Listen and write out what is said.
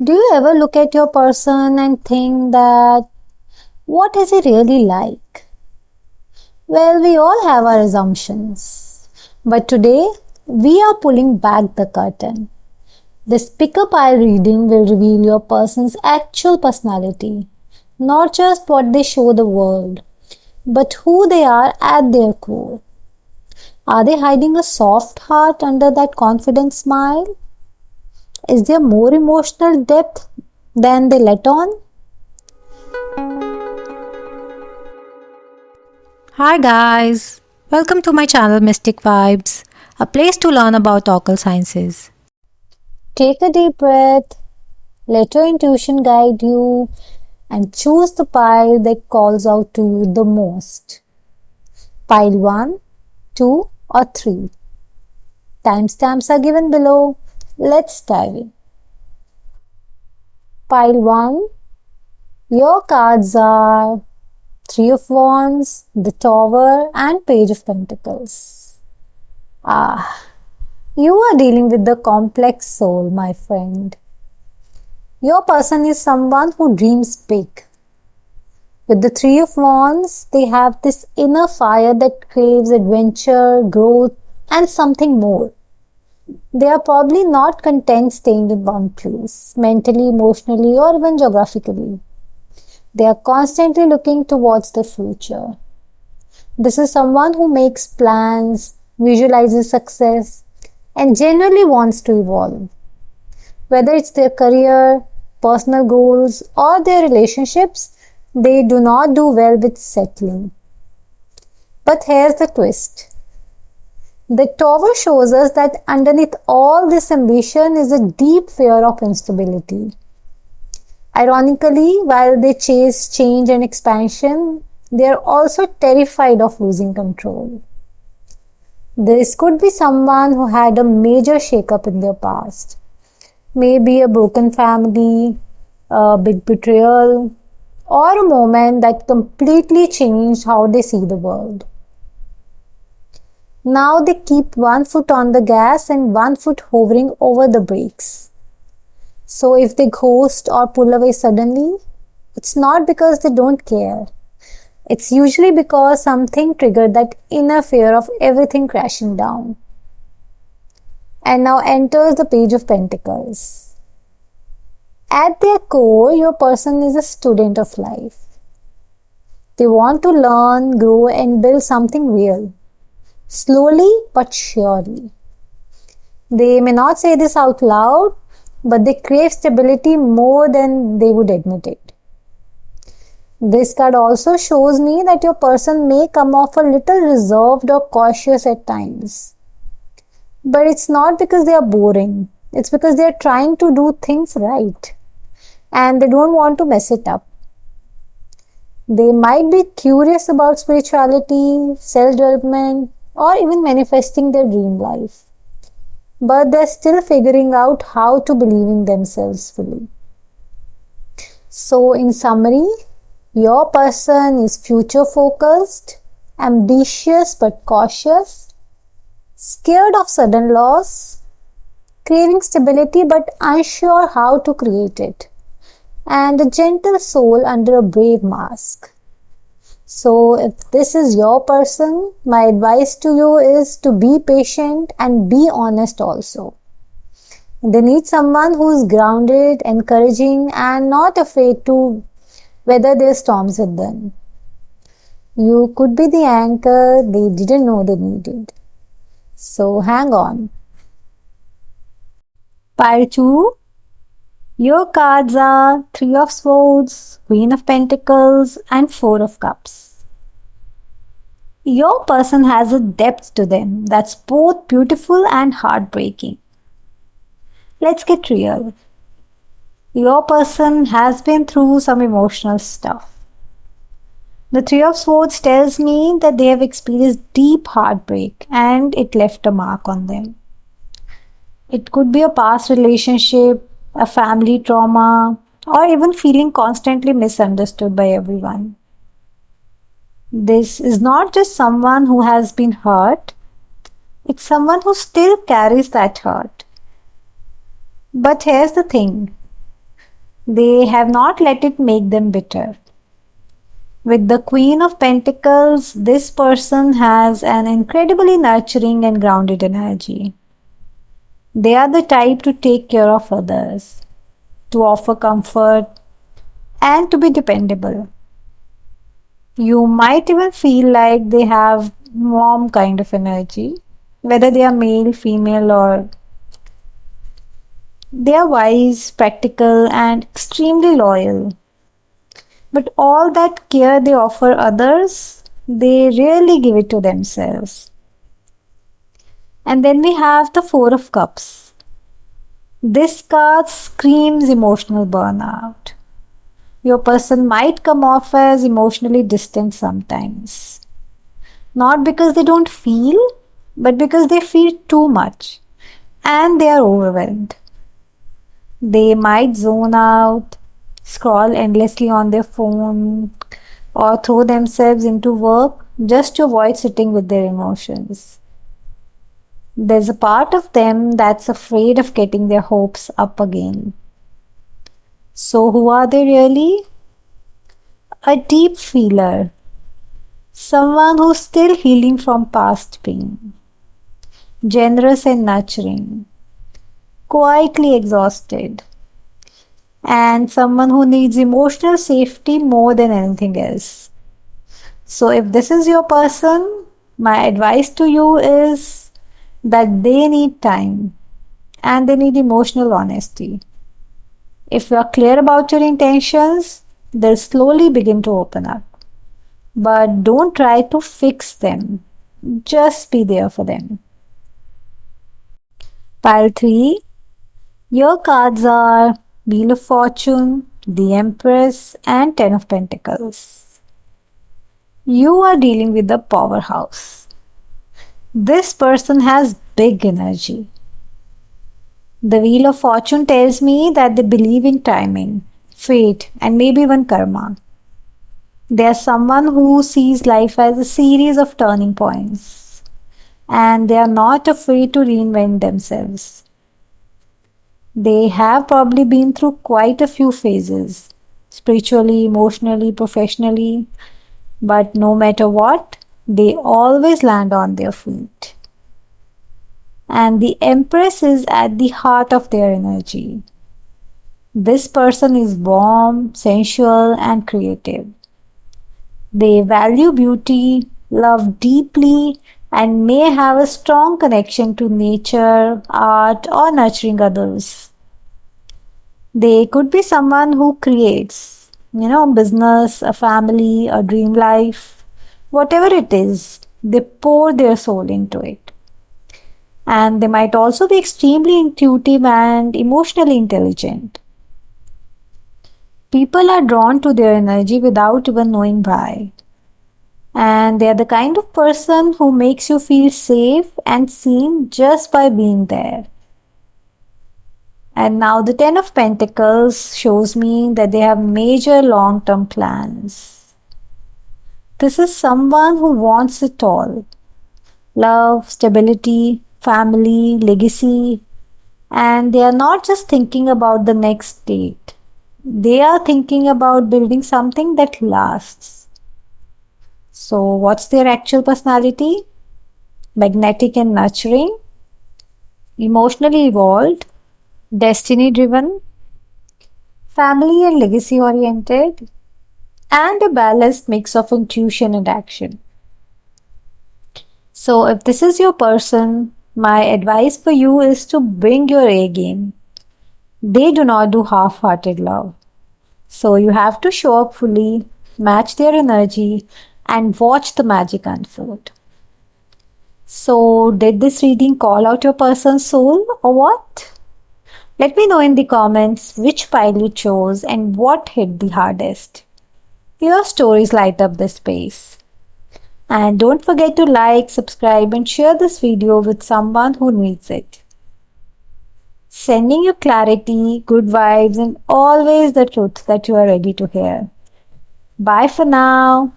Do you ever look at your person and think that what is he really like? Well, we all have our assumptions. But today, we are pulling back the curtain. This pick-up eye reading will reveal your person's actual personality, not just what they show the world, but who they are at their core. Are they hiding a soft heart under that confident smile? Is there more emotional depth than they let on? Hi guys, welcome to my channel Mystic Vibes, a place to learn about occult sciences. Take a deep breath, let your intuition guide you, and choose the pile that calls out to you the most. Pile 1, 2, or 3. Timestamps are given below. Let's dive in. Pile 1. Your cards are Three of Wands, the Tower, and Page of Pentacles. You are dealing with the complex soul, my friend. Your person is someone who dreams big. With the Three of Wands, they have this inner fire that craves adventure, growth, and something more. They are probably not content staying in one place, mentally, emotionally, or even geographically. They are constantly looking towards the future. This is someone who makes plans, visualizes success, and genuinely wants to evolve. Whether it's their career, personal goals, or their relationships, they do not do well with settling. But here's the twist. The Tower shows us that underneath all this ambition is a deep fear of instability. Ironically, while they chase change and expansion, they are also terrified of losing control. This could be someone who had a major shakeup in their past. Maybe a broken family, a big betrayal, or a moment that completely changed how they see the world. Now they keep one foot on the gas and one foot hovering over the brakes. So if they ghost or pull away suddenly, it's not because they don't care. It's usually because something triggered that inner fear of everything crashing down. And now enters the Page of Pentacles. At their core, your person is a student of life. They want to learn, grow, and build something real. Slowly but surely. They may not say this out loud, but they crave stability more than they would admit it. This card also shows me that your person may come off a little reserved or cautious at times. But it's not because they are boring. It's because they are trying to do things right. And they don't want to mess it up. They might be curious about spirituality, self-development, or even manifesting their dream life. But they're still figuring out how to believe in themselves fully. So, in summary, your person is future focused, ambitious but cautious, scared of sudden loss, craving stability but unsure how to create it, and a gentle soul under a brave mask. So, if this is your person, my advice to you is to be patient and be honest also. They need someone who is grounded, encouraging, and not afraid to weather their storms with them. You could be the anchor they didn't know they needed. So, hang on. Pile 2. Your cards are Three of Swords, Queen of Pentacles, and Four of Cups. Your person has a depth to them that's both beautiful and heartbreaking. Let's get real. Your person has been through some emotional stuff. The Three of Swords tells me that they have experienced deep heartbreak and it left a mark on them. It could be a past relationship, a family trauma, or even feeling constantly misunderstood by everyone. This is not just someone who has been hurt, it's someone who still carries that hurt. But here's the thing. They have not let it make them bitter. With the Queen of Pentacles, this person has an incredibly nurturing and grounded energy. They are the type to take care of others, to offer comfort, and to be dependable. You might even feel like they have mom kind of energy, whether they are male, female, or they are wise, practical, and extremely loyal. But all that care they offer others, they rarely give it to themselves. And then we have the Four of Cups. This card screams emotional burnout. Your person might come off as emotionally distant sometimes. Not because they don't feel, but because they feel too much and they are overwhelmed. They might zone out, scroll endlessly on their phone, or throw themselves into work just to avoid sitting with their emotions. There's a part of them that's afraid of getting their hopes up again. So, who are they really? A deep feeler, someone who's still healing from past pain, generous and nurturing, quietly exhausted, and someone who needs emotional safety more than anything else. So, if this is your person, my advice to you is that they need time and they need emotional honesty. If you are clear about your intentions, they'll slowly begin to open up. But don't try to fix them, just be there for them. Pile 3. Your cards are Wheel of Fortune, the Empress, and Ten of Pentacles. You are dealing with the powerhouse. This person has big energy. The Wheel of Fortune tells me that they believe in timing, fate, and maybe even karma. They are someone who sees life as a series of turning points, and they are not afraid to reinvent themselves. They have probably been through quite a few phases, spiritually, emotionally, professionally, but no matter what, they always land on their feet. And the Empress is at the heart of their energy. This person is warm, sensual, and creative. They value beauty, love deeply, and may have a strong connection to nature, art, or nurturing others. They could be someone who creates, business, a family, a dream life, whatever it is, they pour their soul into it. And they might also be extremely intuitive and emotionally intelligent. People are drawn to their energy without even knowing why. And they are the kind of person who makes you feel safe and seen just by being there. And now the Ten of Pentacles shows me that they have major long-term plans. This is someone who wants it all. Love, stability, family, legacy. And they are not just thinking about the next date. They are thinking about building something that lasts. So what's their actual personality? Magnetic and nurturing, emotionally evolved, destiny driven, family and legacy oriented, and a balanced mix of intuition and action. So if this is your person, my advice for you is to bring your A game. They do not do half-hearted love. So you have to show up fully, match their energy, and watch the magic unfold. So did this reading call out your person's soul or what? Let me know in the comments which pile you chose and what hit the hardest. Your stories light up this space. And don't forget to like, subscribe and share this video with someone who needs it. Sending you clarity, good vibes and always the truth that you are ready to hear. Bye for now.